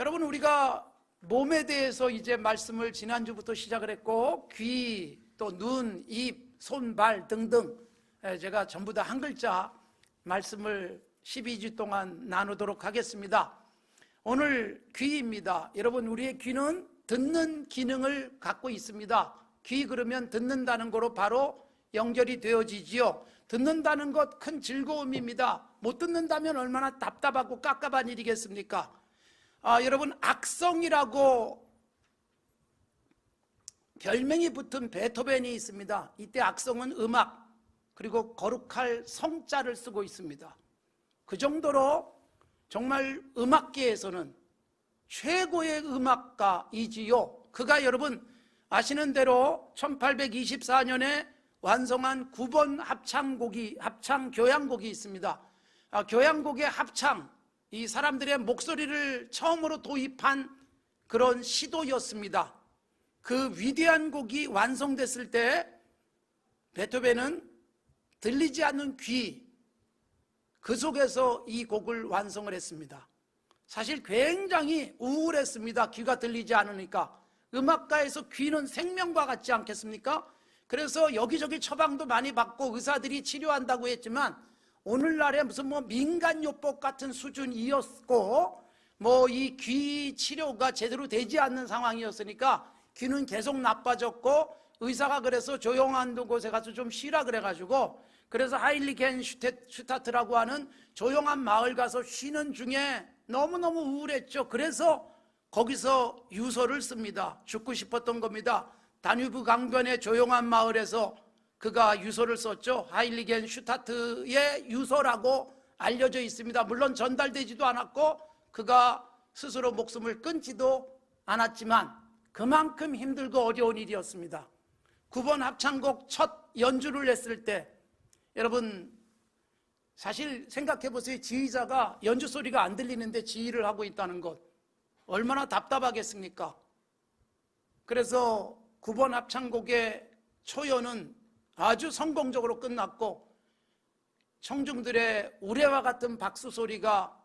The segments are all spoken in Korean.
여러분, 우리가 몸에 대해서 이제 말씀을 지난주부터 시작을 했고, 귀, 또 눈, 입, 손, 발 등등 제가 전부 다 한 글자 말씀을 12주 동안 나누도록 하겠습니다. 오늘 귀입니다. 여러분, 우리의 귀는 듣는 기능을 갖고 있습니다. 귀 그러면 듣는다는 거로 바로 연결이 되어지지요. 듣는다는 것 큰 즐거움입니다. 못 듣는다면 얼마나 답답하고 깝깝한 일이겠습니까? 여러분, 악성이라고 별명이 붙은 베토벤이 있습니다. 이때 악성은 음악, 그리고 거룩할 성자를 쓰고 있습니다. 그 정도로 정말 음악계에서는 최고의 음악가이지요. 그가 여러분 아시는 대로 1824년에 완성한 9번 합창 교향곡이 있습니다. 교향곡의 합창, 이 사람들의 목소리를 처음으로 도입한 그런 시도였습니다. 그 위대한 곡이 완성됐을 때 베토벤은 들리지 않는 귀, 그 속에서 이 곡을 완성을 했습니다. 사실 굉장히 우울했습니다. 귀가 들리지 않으니까. 음악가에서 귀는 생명과 같지 않겠습니까? 그래서 여기저기 처방도 많이 받고 의사들이 치료한다고 했지만 오늘날에 무슨 민간요법 같은 수준이었고 이 귀 치료가 제대로 되지 않는 상황이었으니까 귀는 계속 나빠졌고, 의사가 그래서 조용한 곳에 가서 좀 쉬라 그래가지고, 그래서 하일리겐 슈타트라고 하는 조용한 마을 가서 쉬는 중에 너무너무 우울했죠. 그래서 거기서 유서를 씁니다. 죽고 싶었던 겁니다. 다뉴브 강변의 조용한 마을에서 그가 유서를 썼죠. 하일리겐 슈타트의 유서라고 알려져 있습니다. 물론 전달되지도 않았고 그가 스스로 목숨을 끊지도 않았지만 그만큼 힘들고 어려운 일이었습니다. 9번 합창곡 첫 연주를 했을 때, 여러분 사실 생각해 보세요. 지휘자가 연주 소리가 안 들리는데 지휘를 하고 있다는 것, 얼마나 답답하겠습니까? 그래서 9번 합창곡의 초연은 아주 성공적으로 끝났고 청중들의 우레와 같은 박수 소리가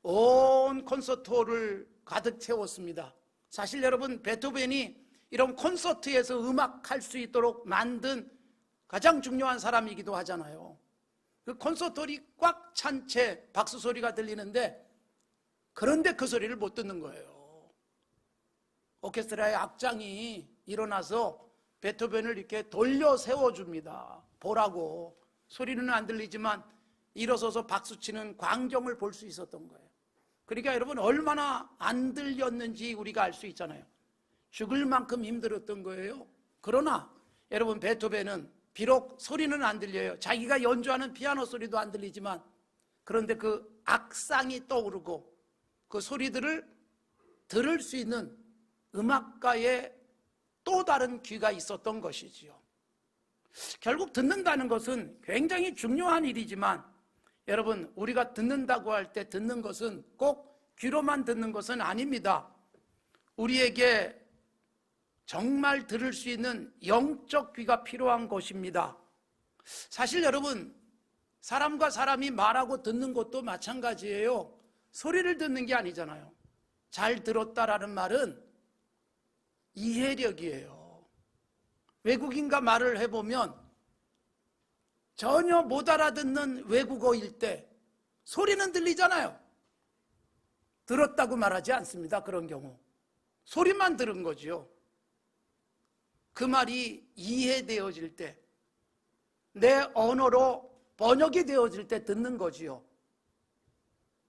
온 콘서트홀을 가득 채웠습니다. 사실 여러분, 베토벤이 이런 콘서트에서 음악할 수 있도록 만든 가장 중요한 사람이기도 하잖아요. 그 콘서트홀이 꽉 찬 채 박수 소리가 들리는데, 그런데 그 소리를 못 듣는 거예요. 오케스트라의 악장이 일어나서 베토벤을 이렇게 돌려 세워줍니다. 보라고. 소리는 안 들리지만 일어서서 박수치는 광경을 볼 수 있었던 거예요. 그러니까 여러분, 얼마나 안 들렸는지 우리가 알 수 있잖아요. 죽을 만큼 힘들었던 거예요. 그러나 여러분, 베토벤은 비록 소리는 안 들려요. 자기가 연주하는 피아노 소리도 안 들리지만, 그런데 그 악상이 떠오르고 그 소리들을 들을 수 있는 음악가의 또 다른 귀가 있었던 것이지요. 결국 듣는다는 것은 굉장히 중요한 일이지만, 여러분, 우리가 듣는다고 할 때 듣는 것은 꼭 귀로만 듣는 것은 아닙니다. 우리에게 정말 들을 수 있는 영적 귀가 필요한 것입니다. 사실 여러분, 사람과 사람이 말하고 듣는 것도 마찬가지예요. 소리를 듣는 게 아니잖아요. 잘 들었다라는 말은 이해력이에요. 외국인과 말을 해보면 전혀 못 알아듣는 외국어일 때 소리는 들리잖아요. 들었다고 말하지 않습니다. 그런 경우 소리만 들은 거지요. 그 말이 이해되어질 때, 내 언어로 번역이 되어질 때 듣는 거지요.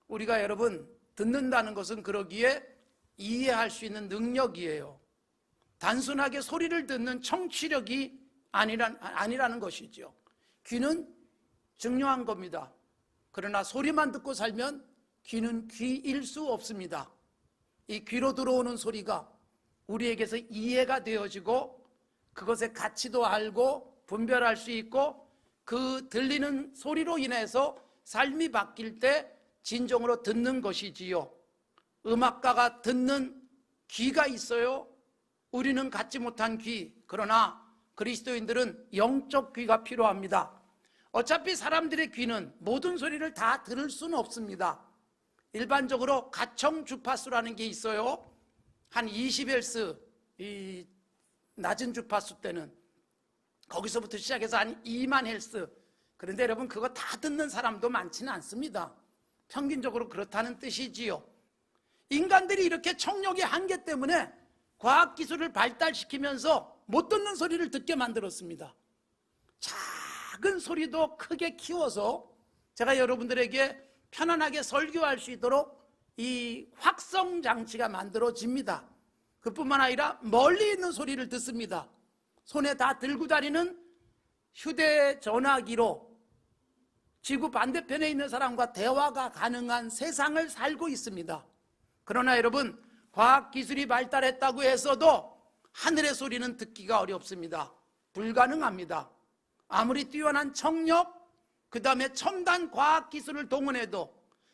우리가 여러분, 듣는다는 것은 그러기에 이해할 수 있는 능력이에요. 단순하게 소리를 듣는 청취력이 아니라는 것이죠. 귀는 중요한 겁니다. 그러나 소리만 듣고 살면 귀는 귀일 수 없습니다. 이 귀로 들어오는 소리가 우리에게서 이해가 되어지고 그것의 가치도 알고 분별할 수 있고, 그 들리는 소리로 인해서 삶이 바뀔 때 진정으로 듣는 것이지요. 음악가가 듣는 귀가 있어요. 우리는 갖지 못한 귀. 그러나 그리스도인들은 영적 귀가 필요합니다. 어차피 사람들의 귀는 모든 소리를 다 들을 수는 없습니다. 일반적으로 가청 주파수라는 게 있어요. 한 20Hz, 이 낮은 주파수 때는 거기서부터 시작해서 한 2만 헬스. 그런데 여러분 그거 다 듣는 사람도 많지는 않습니다. 평균적으로 그렇다는 뜻이지요. 인간들이 이렇게 청력의 한계 때문에 과학기술을 발달시키면서 못 듣는 소리를 듣게 만들었습니다. 작은 소리도 크게 키워서 제가 여러분들에게 편안하게 설교할 수 있도록 이 확성장치가 만들어집니다. 그뿐만 아니라 멀리 있는 소리를 듣습니다. 손에 다 들고 다니는 휴대전화기로 지구 반대편에 있는 사람과 대화가 가능한 세상을 살고 있습니다. 그러나 여러분, 과학기술이 발달했다고 해서도 하늘의 소리는 듣기가 어렵습니다. 불가능합니다. 아무리 뛰어난 청력, 그 다음에 첨단 과학기술을 동원해도,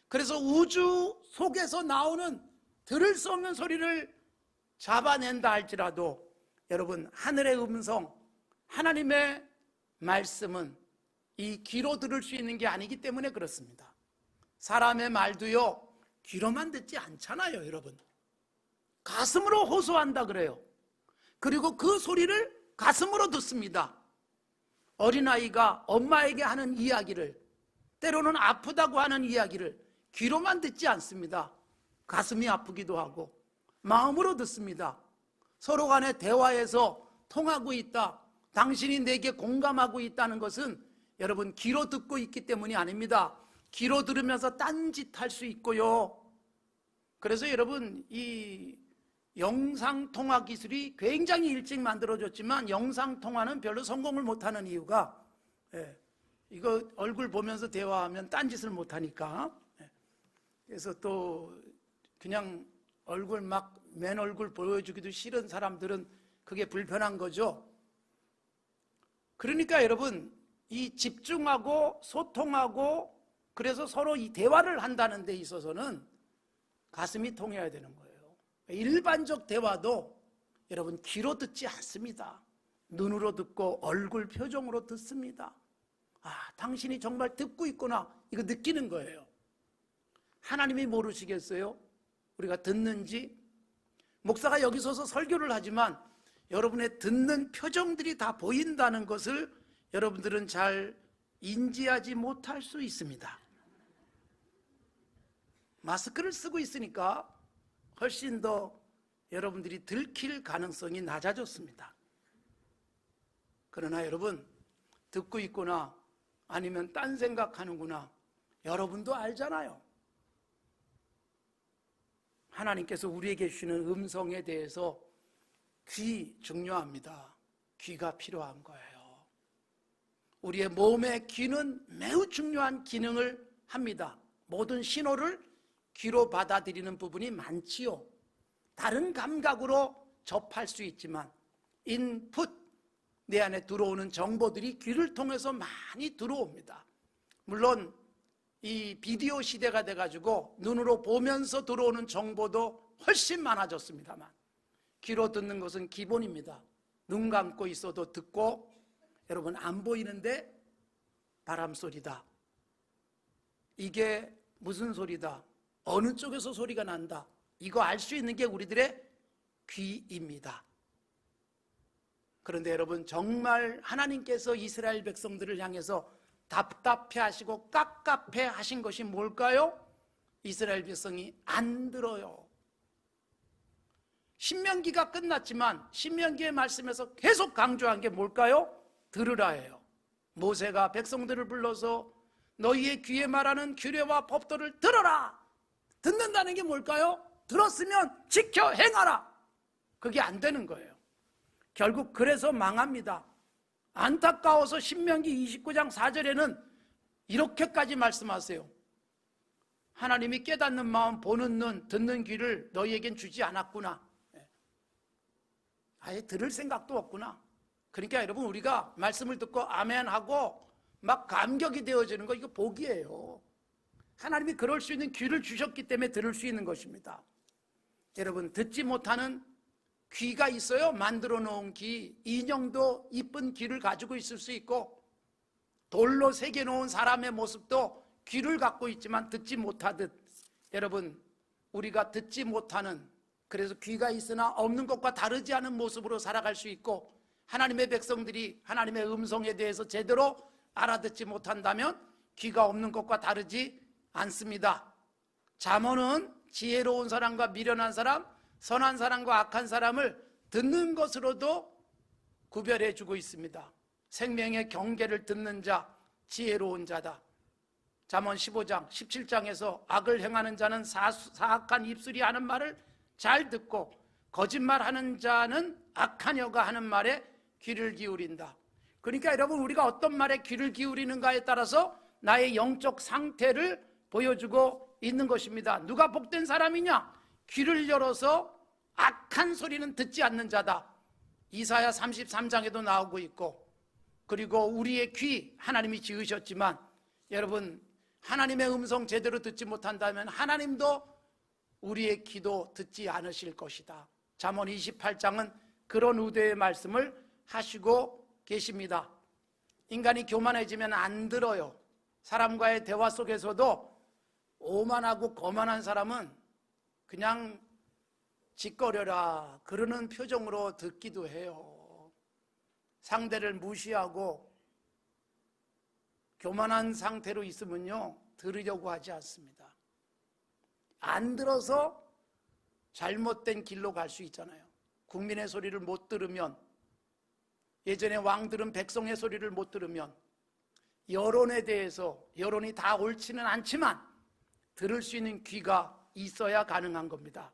그래서 우주 속에서 나오는 들을 수 없는 소리를 잡아낸다 할지라도 여러분, 하늘의 음성, 하나님의 말씀은 이 귀로 들을 수 있는 게 아니기 때문에 그렇습니다. 사람의 말도요, 귀로만 듣지 않잖아요, 여러분. 가슴으로 호소한다 그래요. 그리고 그 소리를 가슴으로 듣습니다. 어린아이가 엄마에게 하는 이야기를, 때로는 아프다고 하는 이야기를 귀로만 듣지 않습니다. 가슴이 아프기도 하고 마음으로 듣습니다. 서로 간에 대화에서 통하고 있다, 당신이 내게 공감하고 있다는 것은 여러분 귀로 듣고 있기 때문이 아닙니다. 귀로 들으면서 딴짓할 수 있고요. 그래서 여러분, 이 영상통화 기술이 굉장히 일찍 만들어졌지만 영상통화는 별로 성공을 못하는 이유가, 이거 얼굴 보면서 대화하면 딴짓을 못하니까, 그래서 또 그냥 얼굴 막 맨 얼굴 보여주기도 싫은 사람들은 그게 불편한 거죠. 그러니까 여러분, 이 집중하고 소통하고 그래서 서로 이 대화를 한다는 데 있어서는 가슴이 통해야 되는 거예요. 일반적 대화도 여러분 귀로 듣지 않습니다. 눈으로 듣고 얼굴 표정으로 듣습니다. 아, 당신이 정말 듣고 있구나, 이거 느끼는 거예요. 하나님이 모르시겠어요? 우리가 듣는지? 목사가 여기 서서 설교를 하지만 여러분의 듣는 표정들이 다 보인다는 것을 여러분들은 잘 인지하지 못할 수 있습니다. 마스크를 쓰고 있으니까 훨씬 더 여러분들이 들킬 가능성이 낮아졌습니다. 그러나 여러분, 듣고 있구나, 아니면 딴 생각하는구나, 여러분도 알잖아요. 하나님께서 우리에게 주시는 음성에 대해서 귀 중요합니다. 귀가 필요한 거예요. 우리의 몸의 귀는 매우 중요한 기능을 합니다. 모든 신호를 귀로 받아들이는 부분이 많지요. 다른 감각으로 접할 수 있지만 인풋, 내 안에 들어오는 정보들이 귀를 통해서 많이 들어옵니다. 물론 이 비디오 시대가 돼가지고 눈으로 보면서 들어오는 정보도 훨씬 많아졌습니다만 귀로 듣는 것은 기본입니다. 눈 감고 있어도 듣고, 여러분 안 보이는데 바람소리다, 이게 무슨 소리다, 어느 쪽에서 소리가 난다, 이거 알 수 있는 게 우리들의 귀입니다. 그런데 여러분, 정말 하나님께서 이스라엘 백성들을 향해서 답답해 하시고 깝깝해 하신 것이 뭘까요? 이스라엘 백성이 안 들어요. 신명기가 끝났지만 신명기의 말씀에서 계속 강조한 게 뭘까요? 들으라예요. 모세가 백성들을 불러서 너희의 귀에 말하는 규례와 법도를 들어라. 듣는다는 게 뭘까요? 들었으면 지켜 행하라. 그게 안 되는 거예요. 결국 그래서 망합니다. 안타까워서 신명기 29장 4절에는 이렇게까지 말씀하세요. 하나님이 깨닫는 마음, 보는 눈, 듣는 귀를 너희에겐 주지 않았구나. 아예 들을 생각도 없구나. 그러니까 여러분, 우리가 말씀을 듣고 아멘하고 막 감격이 되어지는 거, 이거 복이에요. 하나님이 그럴 수 있는 귀를 주셨기 때문에 들을 수 있는 것입니다. 여러분, 듣지 못하는 귀가 있어요. 만들어 놓은 귀. 인형도 이쁜 귀를 가지고 있을 수 있고, 돌로 새겨 놓은 사람의 모습도 귀를 갖고 있지만 듣지 못하듯, 여러분, 우리가 듣지 못하는, 그래서 귀가 있으나 없는 것과 다르지 않은 모습으로 살아갈 수 있고, 하나님의 백성들이 하나님의 음성에 대해서 제대로 알아듣지 못한다면 귀가 없는 것과 다르지 않습니다. 잠언은 지혜로운 사람과 미련한 사람, 선한 사람과 악한 사람을 듣는 것으로도 구별해 주고 있습니다. 생명의 경계를 듣는 자, 지혜로운 자다. 잠언 15장 17장에서 악을 행하는 자는 사악한 입술이 하는 말을 잘 듣고 거짓말하는 자는 악한 여가 하는 말에 귀를 기울인다. 그러니까 여러분, 우리가 어떤 말에 귀를 기울이는가에 따라서 나의 영적 상태를 보여주고 있는 것입니다. 누가 복된 사람이냐? 귀를 열어서 악한 소리는 듣지 않는 자다. 이사야 33장에도 나오고 있고, 그리고 우리의 귀 하나님이 지으셨지만 여러분, 하나님의 음성 제대로 듣지 못한다면 하나님도 우리의 기도 듣지 않으실 것이다. 잠언 28장은 그런 의도의 말씀을 하시고 계십니다. 인간이 교만해지면 안 들어요. 사람과의 대화 속에서도 오만하고 거만한 사람은 그냥 짓거려라 그러는 표정으로 듣기도 해요. 상대를 무시하고 교만한 상태로 있으면요, 들으려고 하지 않습니다. 안 들어서 잘못된 길로 갈 수 있잖아요. 국민의 소리를 못 들으면, 예전에 왕들은 백성의 소리를 못 들으면 여론에 대해서, 여론이 다 옳지는 않지만 들을 수 있는 귀가 있어야 가능한 겁니다.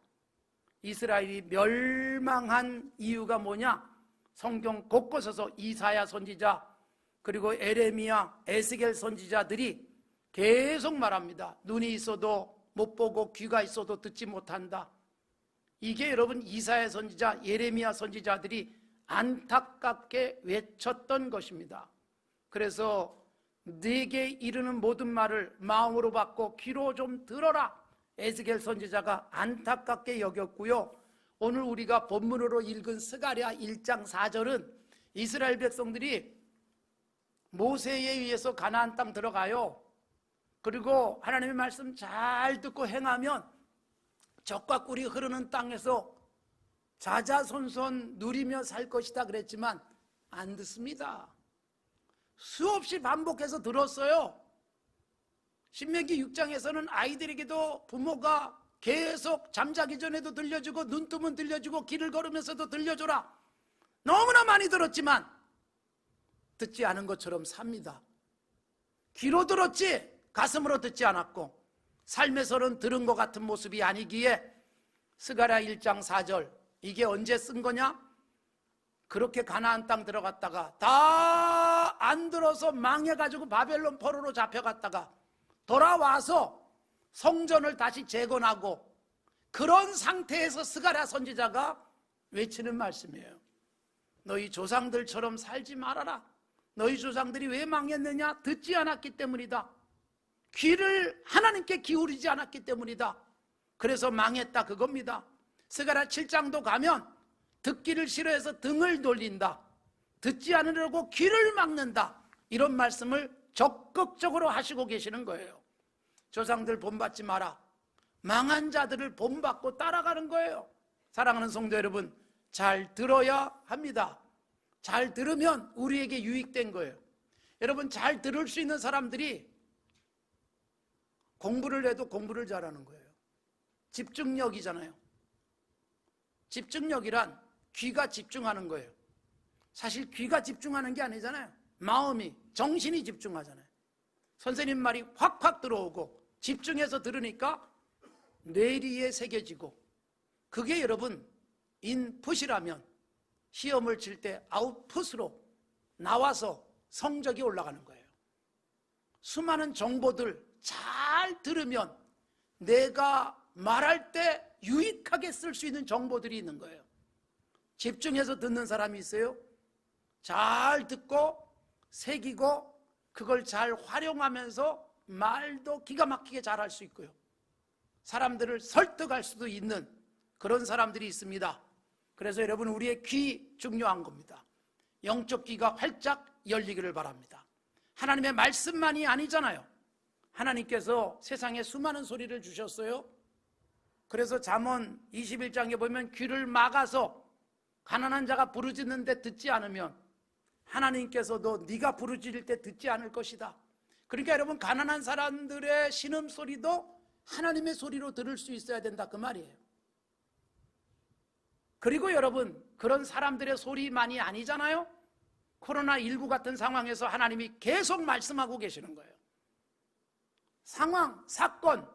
이스라엘이 멸망한 이유가 뭐냐? 성경 곳곳에서 이사야 선지자, 그리고 에레미야, 에스겔 선지자들이 계속 말합니다. 눈이 있어도 못 보고 귀가 있어도 듣지 못한다. 이게 여러분 이사야 선지자, 예레미야 선지자들이 안타깝게 외쳤던 것입니다. 그래서 네게 이르는 모든 말을 마음으로 받고 귀로 좀 들어라, 에스겔 선지자가 안타깝게 여겼고요. 오늘 우리가 본문으로 읽은 스가랴 1장 4절은 이스라엘 백성들이 모세에 의해서 가나안 땅 들어가요. 그리고 하나님의 말씀 잘 듣고 행하면 젖과 꿀이 흐르는 땅에서 자자손손 누리며 살 것이다 그랬지만 안 듣습니다. 수없이 반복해서 들었어요. 신명기 6장에서는 아이들에게도 부모가 계속 잠자기 전에도 들려주고 눈 뜨면 들려주고 길을 걸으면서도 들려줘라. 너무나 많이 들었지만 듣지 않은 것처럼 삽니다. 귀로 들었지 가슴으로 듣지 않았고, 삶에서는 들은 것 같은 모습이 아니기에 스가랴 1장 4절, 이게 언제 쓴 거냐? 그렇게 가나안 땅 들어갔다가 다 안 들어서 망해가지고 바벨론 포로로 잡혀갔다가 돌아와서 성전을 다시 재건하고 그런 상태에서 스가랴 선지자가 외치는 말씀이에요. 너희 조상들처럼 살지 말아라. 너희 조상들이 왜 망했느냐? 듣지 않았기 때문이다. 귀를 하나님께 기울이지 않았기 때문이다. 그래서 망했다 그겁니다. 스가랴 7장도 가면 듣기를 싫어해서 등을 돌린다, 듣지 않으려고 귀를 막는다, 이런 말씀을 적극적으로 하시고 계시는 거예요. 조상들 본받지 마라, 망한 자들을 본받고 따라가는 거예요. 사랑하는 성도 여러분, 잘 들어야 합니다. 잘 들으면 우리에게 유익된 거예요. 여러분, 잘 들을 수 있는 사람들이 공부를 해도 공부를 잘하는 거예요. 집중력이잖아요. 집중력이란 귀가 집중하는 거예요. 사실 귀가 집중하는 게 아니잖아요. 마음이, 정신이 집중하잖아요. 선생님 말이 확확 들어오고 집중해서 들으니까 뇌리에 새겨지고, 그게 여러분 인풋이라면 시험을 칠 때 아웃풋으로 나와서 성적이 올라가는 거예요. 수많은 정보들 잘 들으면 내가 말할 때 유익하게 쓸 수 있는 정보들이 있는 거예요. 집중해서 듣는 사람이 있어요. 잘 듣고 새기고 그걸 잘 활용하면서 말도 기가 막히게 잘할 수 있고요. 사람들을 설득할 수도 있는 그런 사람들이 있습니다. 그래서 여러분, 우리의 귀 중요한 겁니다. 영적 귀가 활짝 열리기를 바랍니다. 하나님의 말씀만이 아니잖아요. 하나님께서 세상에 수많은 소리를 주셨어요. 그래서 잠언 21장에 보면 귀를 막아서 가난한 자가 부르짖는데 듣지 않으면 하나님께서도 네가 부르짖을 때 듣지 않을 것이다. 그러니까 여러분, 가난한 사람들의 신음소리도 하나님의 소리로 들을 수 있어야 된다, 그 말이에요. 그리고 여러분, 그런 사람들의 소리만이 아니잖아요. 코로나19 같은 상황에서 하나님이 계속 말씀하고 계시는 거예요. 상황, 사건,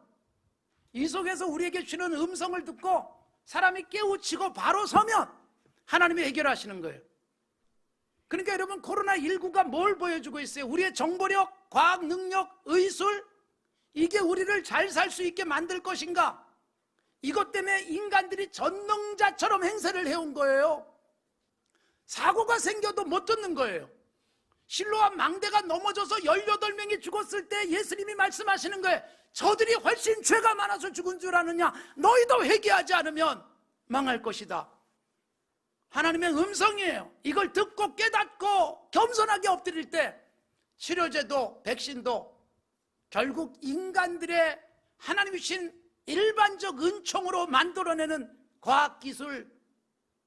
이 속에서 우리에게 주는 음성을 듣고 사람이 깨우치고 바로 서면 하나님이 해결하시는 거예요. 그러니까 여러분, 코로나19가 뭘 보여주고 있어요? 우리의 정보력, 과학 능력, 의술, 이게 우리를 잘 살 수 있게 만들 것인가? 이것 때문에 인간들이 전능자처럼 행세를 해온 거예요. 사고가 생겨도 못 듣는 거예요. 실로암 망대가 넘어져서 18명이 죽었을 때 예수님이 말씀하시는 거예요. 저들이 훨씬 죄가 많아서 죽은 줄 아느냐? 너희도 회개하지 않으면 망할 것이다. 하나님의 음성이에요. 이걸 듣고 깨닫고 겸손하게 엎드릴 때 치료제도 백신도 결국 인간들의 하나님이 주신 일반적 은총으로 만들어내는 과학기술,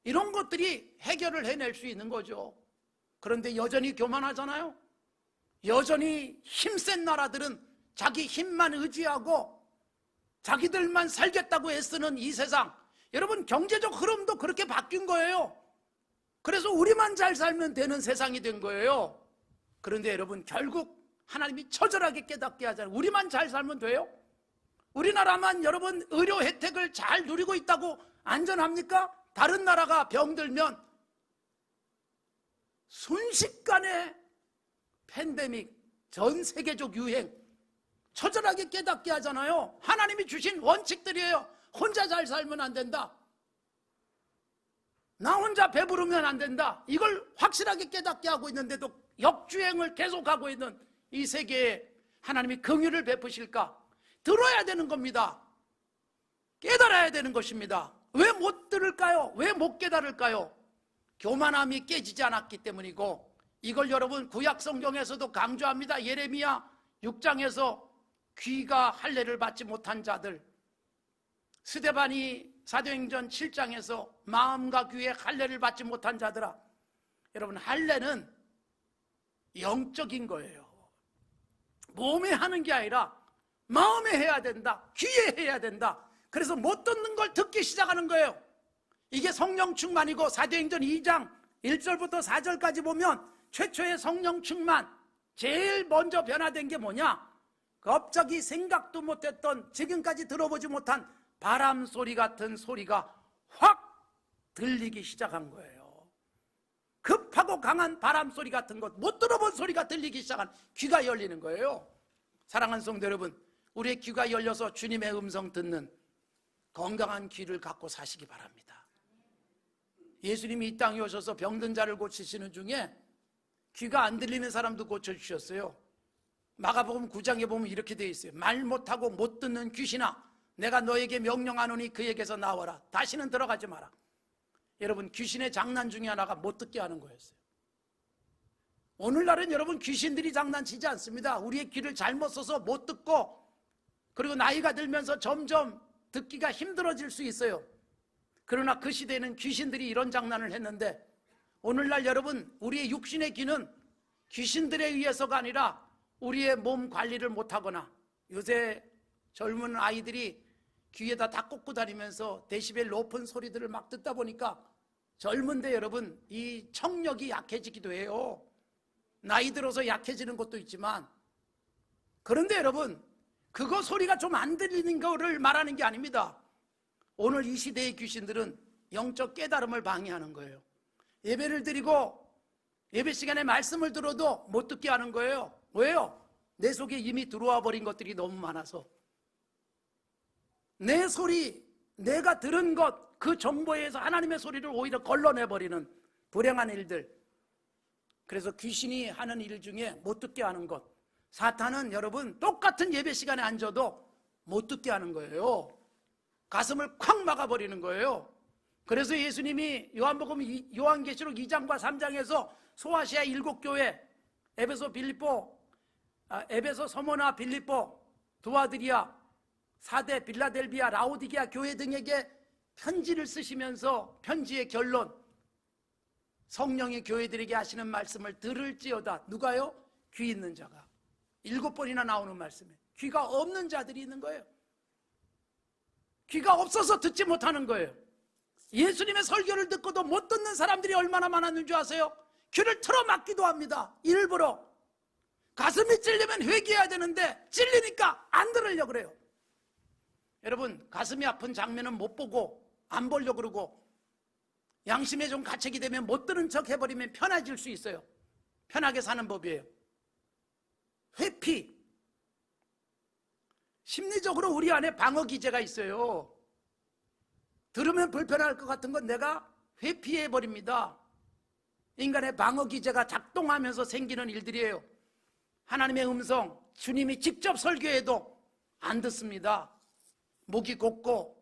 이런 것들이 해결을 해낼 수 있는 거죠. 그런데 여전히 교만하잖아요. 여전히 힘센 나라들은 자기 힘만 의지하고 자기들만 살겠다고 애쓰는 이 세상, 여러분, 경제적 흐름도 그렇게 바뀐 거예요. 그래서 우리만 잘 살면 되는 세상이 된 거예요. 그런데 여러분, 결국 하나님이 처절하게 깨닫게 하잖아요. 우리만 잘 살면 돼요? 우리나라만 여러분 의료 혜택을 잘 누리고 있다고 안전합니까? 다른 나라가 병들면 순식간에 팬데믹, 전 세계적 유행, 처절하게 깨닫게 하잖아요. 하나님이 주신 원칙들이에요. 혼자 잘 살면 안 된다. 나 혼자 배부르면 안 된다. 이걸 확실하게 깨닫게 하고 있는데도 역주행을 계속하고 있는 이 세계에 하나님이 긍휼을 베푸실까? 들어야 되는 겁니다. 깨달아야 되는 것입니다. 왜 못 들을까요? 왜 못 깨달을까요? 교만함이 깨지지 않았기 때문이고, 이걸 여러분 구약 성경에서도 강조합니다. 예레미야 6장에서 귀가 할례를 받지 못한 자들, 스데반이 사도행전 7장에서 마음과 귀에 할례를 받지 못한 자들아. 여러분, 할례는 영적인 거예요. 몸에 하는 게 아니라 마음에 해야 된다. 귀에 해야 된다. 그래서 못 듣는 걸 듣기 시작하는 거예요. 이게 성령 충만이고, 사도행전 2장 1절부터 4절까지 보면 최초의 성령 충만, 제일 먼저 변화된 게 뭐냐? 갑자기 생각도 못했던, 지금까지 들어보지 못한 바람 소리 같은 소리가 확 들리기 시작한 거예요. 급하고 강한 바람 소리 같은 것, 못 들어본 소리가 들리기 시작한, 귀가 열리는 거예요. 사랑하는 성도 여러분, 우리의 귀가 열려서 주님의 음성 듣는 건강한 귀를 갖고 사시기 바랍니다. 예수님이 이 땅에 오셔서 병든 자를 고치시는 중에 귀가 안 들리는 사람도 고쳐주셨어요. 마가복음 9장에 보면 이렇게 되어 있어요. 말 못하고 못 듣는 귀신아, 내가 너에게 명령하노니 그에게서 나와라. 다시는 들어가지 마라. 여러분, 귀신의 장난 중에 하나가 못 듣게 하는 거였어요. 오늘날은 여러분, 귀신들이 장난치지 않습니다. 우리의 귀를 잘못 써서 못 듣고, 그리고 나이가 들면서 점점 듣기가 힘들어질 수 있어요. 그러나 그 시대에는 귀신들이 이런 장난을 했는데, 오늘날 여러분, 우리의 육신의 귀는 귀신들에 의해서가 아니라 우리의 몸 관리를 못하거나, 요새 젊은 아이들이 귀에다 다 꽂고 다니면서 데시벨 높은 소리들을 막 듣다 보니까 젊은데 여러분, 이 청력이 약해지기도 해요. 나이 들어서 약해지는 것도 있지만, 그런데 여러분, 그거 소리가 좀 안 들리는 거를 말하는 게 아닙니다. 오늘 이 시대의 귀신들은 영적 깨달음을 방해하는 거예요. 예배를 드리고 예배 시간에 말씀을 들어도 못 듣게 하는 거예요. 왜요? 내 속에 이미 들어와 버린 것들이 너무 많아서, 내 소리, 내가 들은 것, 그 정보에서 하나님의 소리를 오히려 걸러내버리는 불행한 일들. 그래서 귀신이 하는 일 중에 못 듣게 하는 것, 사탄은 여러분 똑같은 예배 시간에 앉아도 못 듣게 하는 거예요. 가슴을 콱 막아버리는 거예요. 그래서 예수님이 요한계시록 2장과 3장에서 소아시아 7교회, 에베소, 빌립보, 에베소, 서모나, 빌립보, 두아드리아, 사대, 빌라델비아, 라오디게아 교회 등에게 편지를 쓰시면서 편지의 결론, 성령이 교회들에게 하시는 말씀을 들을지어다. 누가요? 귀 있는 자가. 7번이나 나오는 말씀에 귀가 없는 자들이 있는 거예요. 귀가 없어서 듣지 못하는 거예요. 예수님의 설교를 듣고도 못 듣는 사람들이 얼마나 많았는 줄 아세요? 귀를 틀어막기도 합니다. 일부러. 가슴이 찔리면 회개해야 되는데 찔리니까 안 들으려고 그래요. 여러분, 가슴이 아픈 장면은 못 보고 안 보려고 그러고 양심에 좀 가책이 되면 못 들은 척 해버리면 편해질 수 있어요. 편하게 사는 법이에요. 회피. 심리적으로 우리 안에 방어 기제가 있어요. 들으면 불편할 것 같은 건 내가 회피해버립니다. 인간의 방어 기제가 작동하면서 생기는 일들이에요. 하나님의 음성, 주님이 직접 설교해도 안 듣습니다. 목이 곧고,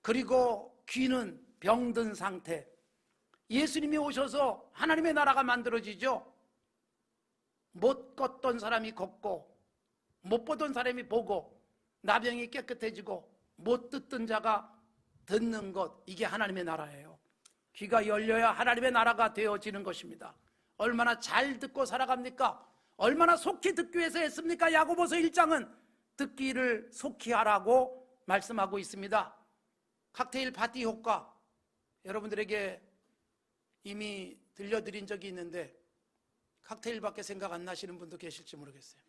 그리고 귀는 병든 상태. 예수님이 오셔서 하나님의 나라가 만들어지죠. 못 걷던 사람이 걷고, 못 보던 사람이 보고, 나병이 깨끗해지고, 못 듣던 자가 듣는 것, 이게 하나님의 나라예요. 귀가 열려야 하나님의 나라가 되어지는 것입니다. 얼마나 잘 듣고 살아갑니까? 얼마나 속히 듣기 위해서 했습니까? 야고보서 1장은 듣기를 속히 하라고 말씀하고 있습니다. 칵테일 파티 효과, 여러분들에게 이미 들려드린 적이 있는데 칵테일밖에 생각 안 나시는 분도 계실지 모르겠어요.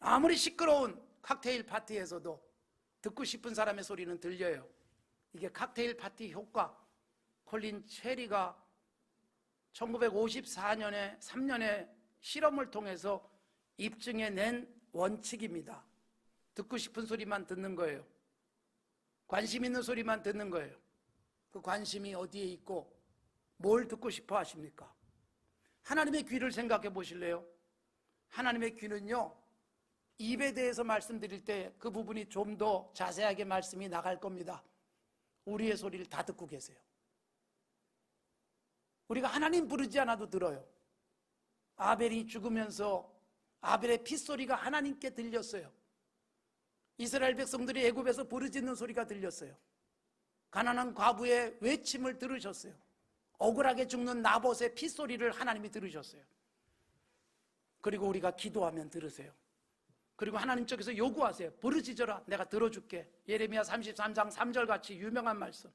아무리 시끄러운 칵테일 파티에서도 듣고 싶은 사람의 소리는 들려요. 이게 칵테일 파티 효과. 콜린 체리가 1954년에 3년의 실험을 통해서 입증해낸 원칙입니다. 듣고 싶은 소리만 듣는 거예요. 관심 있는 소리만 듣는 거예요. 그 관심이 어디에 있고 뭘 듣고 싶어 하십니까? 하나님의 귀를 생각해 보실래요? 하나님의 귀는요, 입에 대해서 말씀드릴 때 그 부분이 좀 더 자세하게 말씀이 나갈 겁니다. 우리의 소리를 다 듣고 계세요. 우리가 하나님 부르지 않아도 들어요. 아벨이 죽으면서 아벨의 핏소리가 하나님께 들렸어요. 이스라엘 백성들이 애굽에서 부르짖는 소리가 들렸어요. 가난한 과부의 외침을 들으셨어요. 억울하게 죽는 나봇의 핏소리를 하나님이 들으셨어요. 그리고 우리가 기도하면 들으세요. 그리고 하나님 쪽에서 요구하세요. 부르짖어라, 내가 들어줄게. 예레미야 33장 3절 같이 유명한 말씀.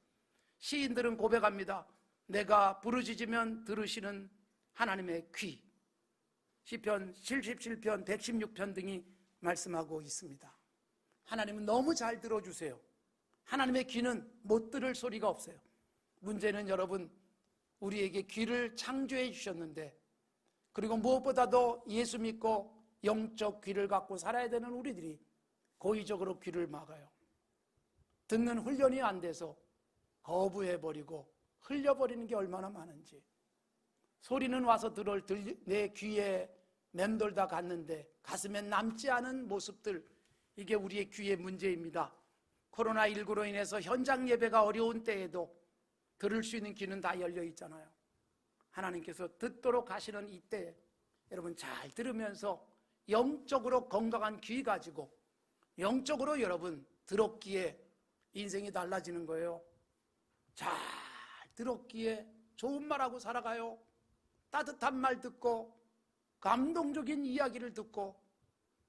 시인들은 고백합니다. 내가 부르짖으면 들으시는 하나님의 귀. 시편 77편 116편 등이 말씀하고 있습니다. 하나님은 너무 잘 들어주세요. 하나님의 귀는 못 들을 소리가 없어요. 문제는 여러분, 우리에게 귀를 창조해 주셨는데, 그리고 무엇보다도 예수 믿고 영적 귀를 갖고 살아야 되는 우리들이 고의적으로 귀를 막아요. 듣는 훈련이 안 돼서 거부해버리고 흘려버리는 게 얼마나 많은지. 소리는 와서 내 귀에 맴돌다 갔는데 가슴에 남지 않은 모습들, 이게 우리의 귀의 문제입니다. 코로나19로 인해서 현장 예배가 어려운 때에도 들을 수 있는 귀는 다 열려 있잖아요. 하나님께서 듣도록 하시는 이때 여러분 잘 들으면서 영적으로 건강한 귀 가지고 영적으로 여러분 들었기에 인생이 달라지는 거예요. 잘 들었기에 좋은 말하고 살아가요. 따뜻한 말 듣고 감동적인 이야기를 듣고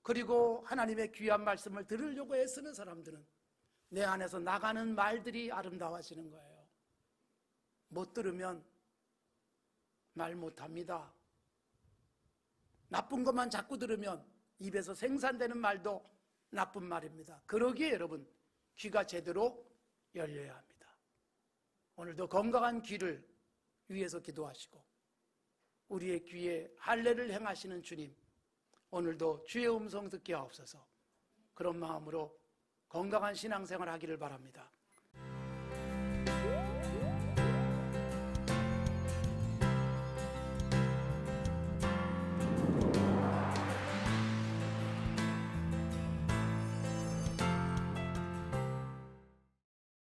그리고 하나님의 귀한 말씀을 들으려고 애쓰는 사람들은 내 안에서 나가는 말들이 아름다워지는 거예요. 못 들으면 말 못합니다. 나쁜 것만 자꾸 들으면 입에서 생산되는 말도 나쁜 말입니다. 그러기에 여러분 귀가 제대로 열려야 합니다. 오늘도 건강한 귀를 위해서 기도하시고 우리의 귀에 할례를 행하시는 주님, 오늘도 주의 음성 듣게 하옵소서. 그런 마음으로 건강한 신앙생활 하기를 바랍니다.